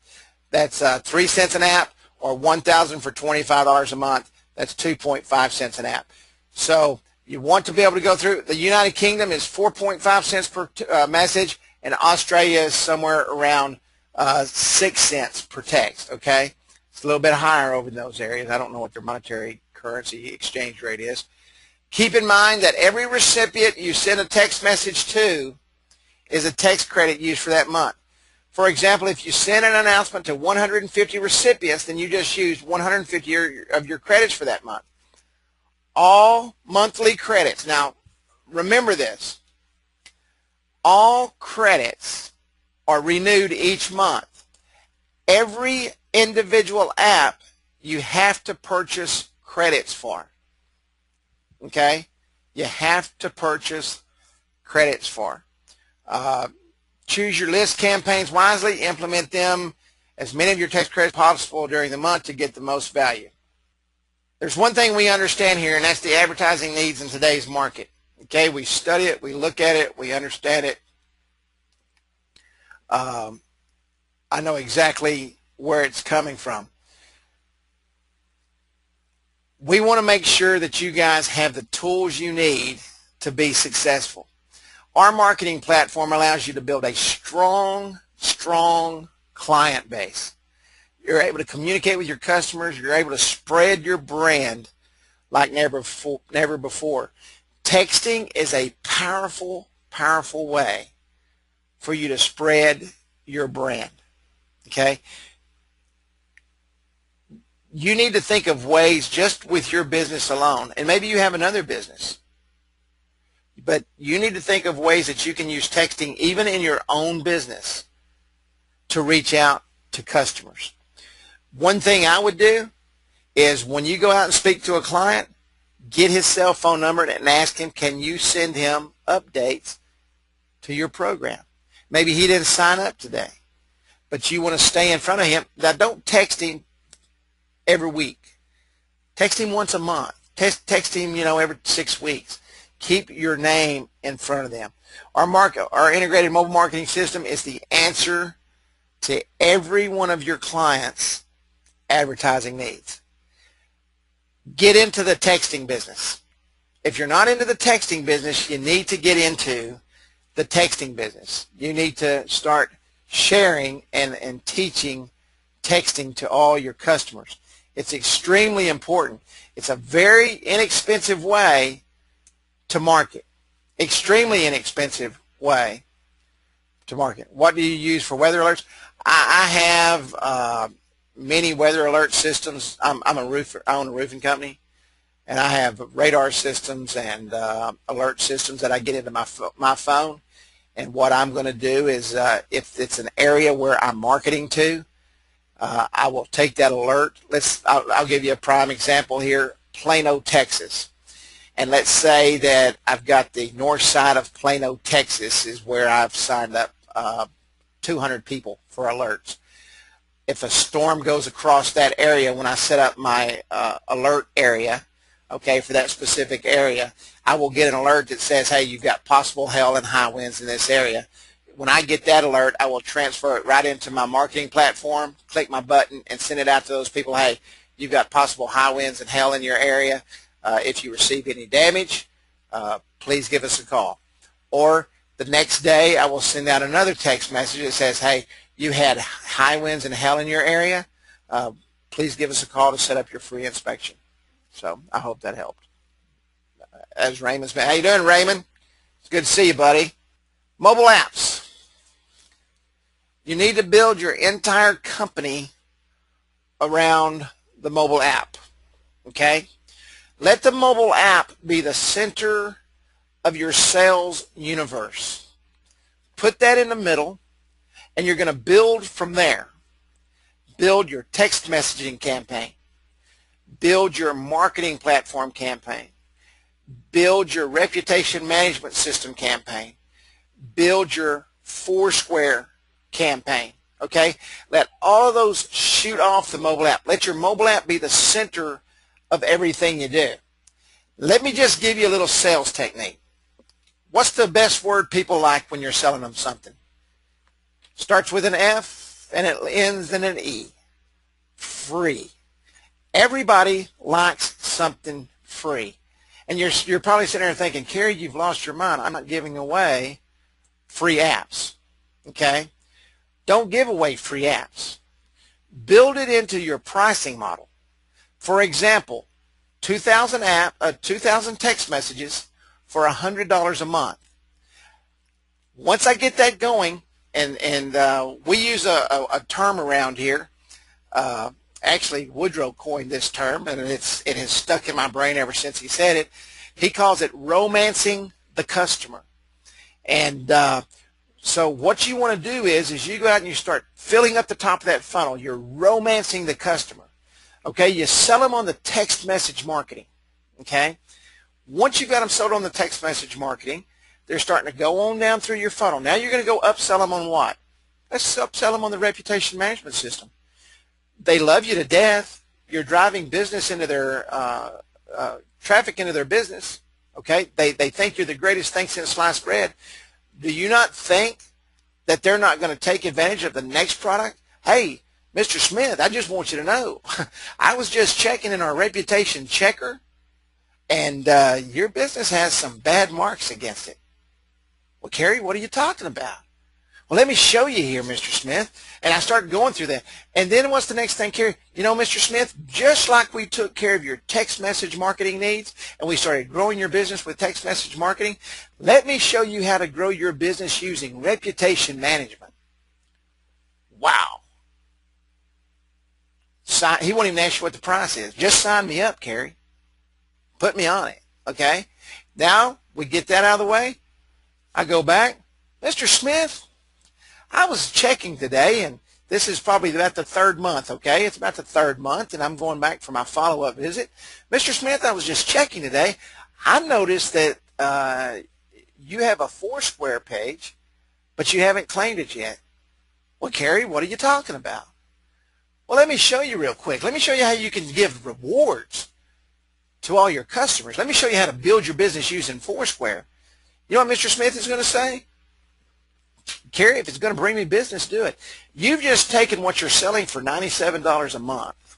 That's 3 cents an app, or $1,000 for $25 a month. That's 2.5 cents an app. So you want to be able to go through. The United Kingdom is 4.5 cents per message, and Australia is somewhere around 6 cents per text, okay? It's a little bit higher over in those areas. I don't know what their monetary currency exchange rate is. Keep in mind that every recipient you send a text message to is a text credit used for that month. For example, if you send an announcement to 150 recipients, then you just used 150 of your credits for that month. All monthly credits. Now, remember this. All credits are renewed each month. Every individual app you have to purchase credits for. Okay? You have to purchase credits for. Choose your list campaigns wisely. Implement them as many of your text credits possible during the month to get the most value. There's one thing we understand here, and that's the advertising needs in today's market. Okay? We study it. We look at it. We understand it. I know exactly where it's coming from. We want to make sure that you guys have the tools you need to be successful. Our marketing platform allows you to build a strong client base. You're able to communicate with your customers. You're able to spread your brand like never before. Texting is a powerful way for you to spread your brand. Okay? You need to think of ways just with your business alone, and maybe you have another business, but you need to think of ways that you can use texting even in your own business to reach out to customers. One thing I would do is when you go out and speak to a client, get his cell phone number and ask him, can you send him updates to your program? Maybe he didn't sign up today, but you want to stay in front of him. Now, don't text him every week. Text him once a month. Text him, every 6 weeks. Keep your name in front of them. Our integrated mobile marketing system is the answer to every one of your clients' advertising needs. Get into the texting business. If you're not into the texting business, you need to get into the texting business. You need to start sharing and teaching texting to all your customers. It's extremely important. It's a very inexpensive way to market. Extremely inexpensive way to market. What do you use for weather alerts? I have many weather alert systems. I'm a roofer. I own a roofing company, and I have radar systems and alert systems that I get into my phone. And what I'm going to do is, if it's an area where I'm marketing to, I will take that alert. I'll give you a prime example here. Plano, Texas. And let's say that I've got the north side of Plano, Texas is where I've signed up 200 people for alerts. If a storm goes across that area, when I set up my alert area, okay, for that specific area, I will get an alert that says, hey, you've got possible hail and high winds in this area. When I get that alert, I will transfer it right into my marketing platform, click my button, and send it out to those people, hey, you've got possible high winds and hail in your area. If you receive any damage, please give us a call. Or the next day, I will send out another text message that says, hey, you had high winds and hail in your area. Please give us a call to set up your free inspection. So I hope that helped. As Raymond's been. How you doing, Raymond? It's good to see you, buddy. Mobile apps. You need to build your entire company around the mobile app. Okay? Let the mobile app be the center of your sales universe. Put that in the middle, and you're going to build from there. Build your text messaging campaign. Build your marketing platform campaign. Build your reputation management system campaign. Build your Foursquare campaign. Okay? Let all of those shoot off the mobile app. Let your mobile app be the center of everything you do. Let me just give you a little sales technique. What's the best word people like when you're selling them something? Starts with an F and it ends in an E. Free. Everybody likes something free. And you're probably sitting there thinking, Kerry, you've lost your mind. I'm not giving away free apps. Okay? Don't give away free apps. Build it into your pricing model. For example, 2,000 text messages for $100 a month. Once I get that going, and we use a term around here. Actually, Woodrow coined this term, and it has stuck in my brain ever since he said it. He calls it romancing the customer. And so what you want to do is you go out and you start filling up the top of that funnel. You're romancing the customer. Okay, you sell them on the text message marketing. Okay, once you've got them sold on the text message marketing, they're starting to go on down through your funnel. Now you're going to go upsell them on what? Let's upsell them on the reputation management system. They love you to death. You're driving business into their traffic into their business. Okay, they think you're the greatest thing since sliced bread. Do you not think that they're not going to take advantage of the next product? Hey, Mr. Smith, I just want you to know, I was just checking in our reputation checker, and your business has some bad marks against it. Well, Kerry, what are you talking about? Well, let me show you here, Mr. Smith. And I started going through that. And then what's the next thing, Kerry? You know, Mr. Smith, just like we took care of your text message marketing needs and we started growing your business with text message marketing, let me show you how to grow your business using reputation management. Wow. He won't even ask you what the price is. Just sign me up, Carrie. Put me on it, okay? Now we get that out of the way. I go back. Mr. Smith, I was checking today, and this is probably about the third month, okay? It's about the third month, and I'm going back for my follow-up visit. Mr. Smith, I was just checking today. I noticed that you have a Foursquare page, but you haven't claimed it yet. Well, Carrie, what are you talking about? Well, let me show you real quick. Let me show you how you can give rewards to all your customers. Let me show you how to build your business using Foursquare. You know what Mr. Smith is going to say? Carrie, if it's going to bring me business, do it. You've just taken what you're selling for $97 a month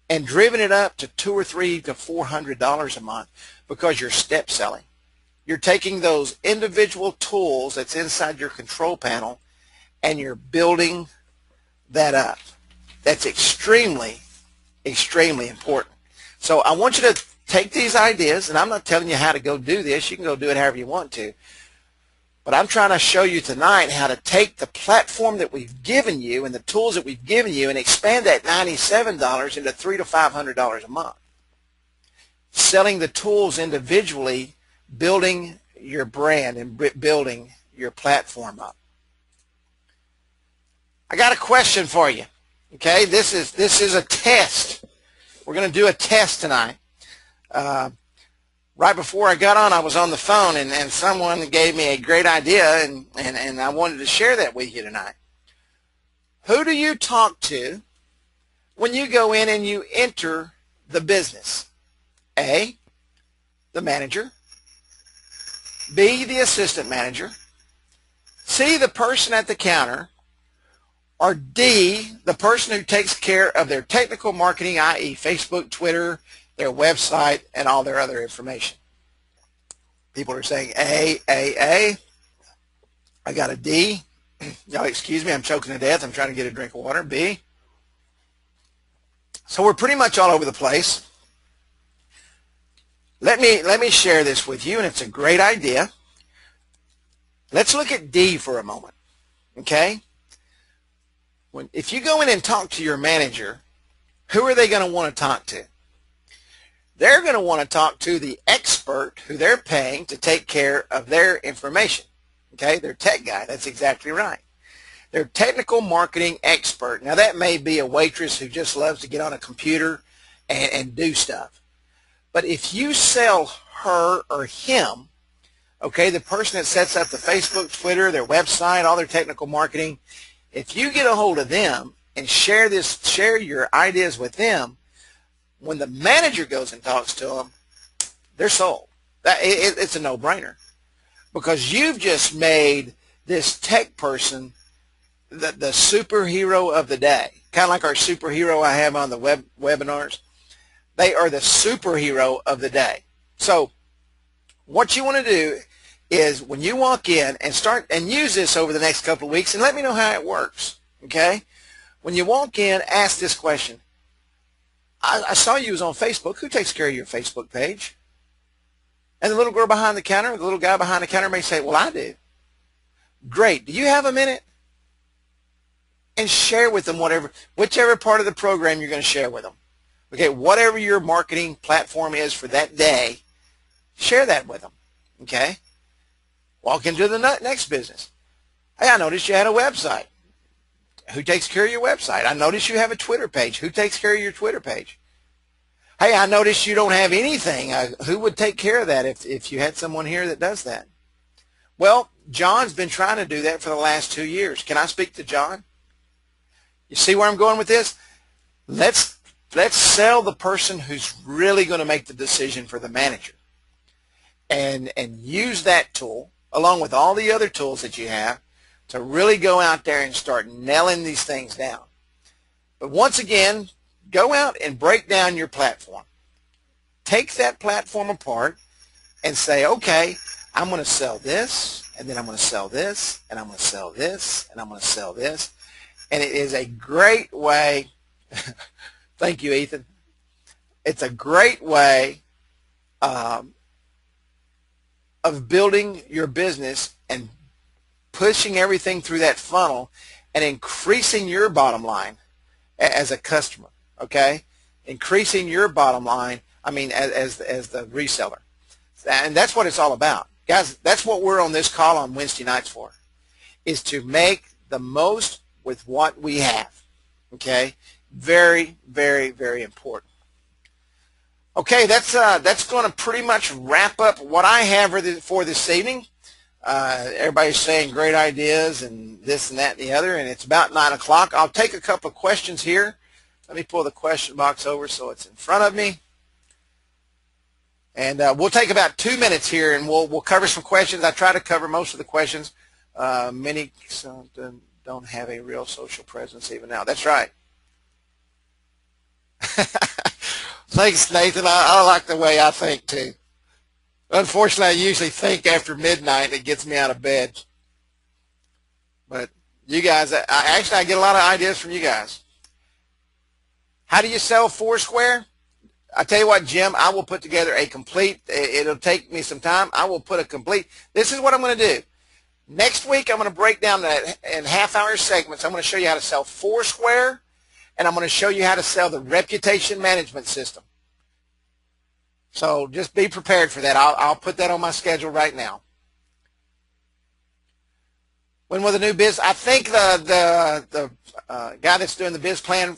and driven it up to $200 or $300 to $400 a month because you're step selling. You're taking those individual tools that's inside your control panel and you're building that up. That's extremely, extremely important. So I want you to take these ideas, and I'm not telling you how to go do this. You can go do it however you want to. But I'm trying to show you tonight how to take the platform that we've given you and the tools that we've given you and expand that $97 into $300 to $500 a month. Selling the tools individually, building your brand and building your platform up. I got a question for you. Okay, this is a test. We're going to do a test tonight. Right before I got on, I was on the phone, and someone gave me a great idea, and I wanted to share that with you tonight. Who do you talk to when you go in and you enter the business? A, the manager. B, the assistant manager. C, the person at the counter. Or D, the person who takes care of their technical marketing, i.e. Facebook, Twitter, their website, and all their other information. People are saying A. I got a D. Y'all excuse me, I'm choking to death. I'm trying to get a drink of water. B. So we're pretty much all over the place. Let me share this with you, and it's a great idea. Let's look at D for a moment, okay? If you go in and talk to your manager, who are they going to want to talk to? They're going to want to talk to the expert who they're paying to take care of their information. Okay, their tech guy. That's exactly right. Their technical marketing expert. Now that may be a waitress who just loves to get on a computer and do stuff. But if you sell her or him, okay, the person that sets up the Facebook, Twitter, their website, all their technical marketing, if you get a hold of them and share your ideas with them, when the manager goes and talks to them, they're sold. It's a no-brainer because you've just made this tech person the superhero of the day, kind of like our superhero I have on the webinars. They are the superhero of the day. So what you want to do is when you walk in and start and use this over the next couple of weeks and let me know how it works, okay? When you walk in, ask this question. I saw you was on Facebook. Who takes care of your Facebook page? And the little girl behind the counter, the little guy behind the counter may say, well, I do. Great. Do you have a minute? And share with them whichever part of the program you're going to share with them. Okay, whatever your marketing platform is for that day, share that with them, okay? Walk into the next business. Hey, I noticed you had a website. Who takes care of your website? I noticed you have a Twitter page. Who takes care of your Twitter page? Hey, I noticed you don't have anything. Who would take care of that if you had someone here that does that? Well, John's been trying to do that for the last 2 years. Can I speak to John? You see where I'm going with this? Let's sell the person who's really going to make the decision for the manager and use that tool along with all the other tools that you have to really go out there and start nailing these things down. But once again, go out and break down your platform. Take that platform apart and say, okay, I'm going to sell this, and then I'm going to sell this, and I'm going to sell this, and I'm going to sell this. And it is a great way, thank you, Ethan. It's a great way of building your business and pushing everything through that funnel and increasing your bottom line as a customer, okay? Increasing your bottom line, I mean, as the reseller. And that's what it's all about. Guys, that's what we're on this call on Wednesday nights for, is to make the most with what we have, okay? Very, very, very important. Okay, that's going to pretty much wrap up what I have for this evening. Everybody's saying great ideas and this and that and the other, and it's about 9 o'clock. I'll take a couple of questions here. Let me pull the question box over so it's in front of me. And we'll take about 2 minutes here, and we'll cover some questions. I try to cover most of the questions. Many don't have a real social presence even now. That's right. Thanks, Nathan. I like the way I think, too. Unfortunately, I usually think after midnight, and it gets me out of bed. But you guys, I get a lot of ideas from you guys. How do you sell Foursquare? I tell you what, Jim, I will put together a complete, it'll take me some time. I will put a complete, this is what I'm going to do. Next week, I'm going to break down that in half-hour segments. I'm going to show you how to sell Foursquare, and I'm going to show you how to sell the reputation management system. So just be prepared for that. I'll put that on my schedule right now. When will the new biz? I think the guy that's doing the biz plan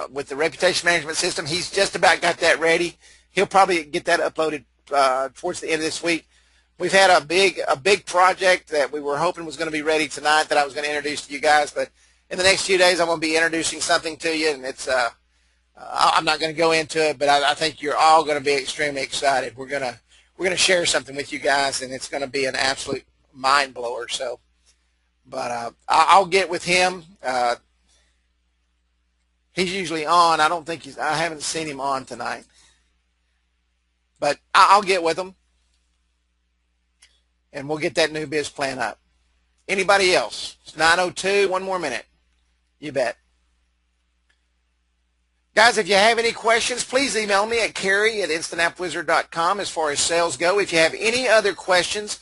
with the reputation management system, he's just about got that ready. He'll probably get that uploaded towards the end of this week. We've had a big project that we were hoping was going to be ready tonight that I was going to introduce to you guys, but in the next few days I'm going to be introducing something to you, and it's I'm not going to go into it, but I think you're all going to be extremely excited. We're going to share something with you guys, and it's going to be an absolute mind blower. So, but I'll get with him. He's usually on. I haven't seen him on tonight, but I'll get with him, and we'll get that new biz plan up. Anybody else? It's 9:02. One more minute. You bet. Guys, if you have any questions, please email me at Kerry@InstantAppWizard.com as far as sales go. If you have any other questions,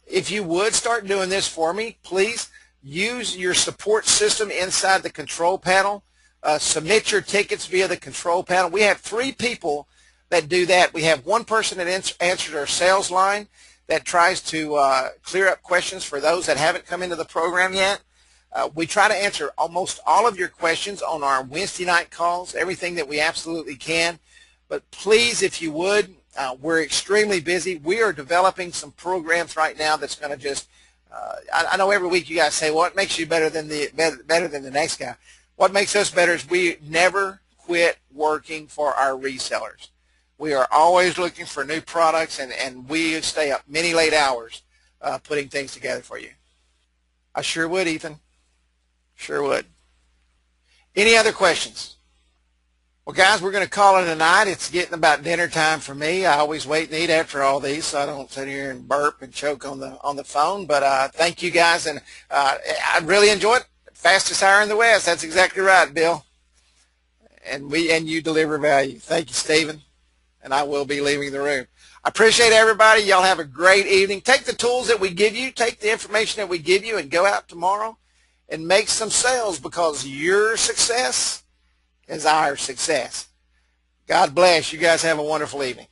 if you would start doing this for me, please use your support system inside the control panel. Submit your tickets via the control panel. We have 3 people that do that. We have one person that answers our sales line that tries to clear up questions for those that haven't come into the program yet. We try to answer almost all of your questions on our Wednesday night calls, everything that we absolutely can. But please, if you would, we're extremely busy. We are developing some programs right now that's going to just, I know every week you guys say, what makes you better than the next guy? What makes us better is we never quit working for our resellers. We are always looking for new products, and we stay up many late hours putting things together for you. I sure would, Ethan. Sure would. Any other questions? Well, guys, we're going to call it a night. It's getting about dinner time for me. I always wait and eat after all these, so I don't sit here and burp and choke on the phone. But thank you, guys, and I really enjoyed it. Fastest hour in the West. That's exactly right, Bill. And you deliver value. Thank you, Stephen. And I will be leaving the room. I appreciate everybody. Y'all have a great evening. Take the tools that we give you, take the information that we give you, and go out tomorrow and make some sales, because your success is our success. God bless. You guys have a wonderful evening.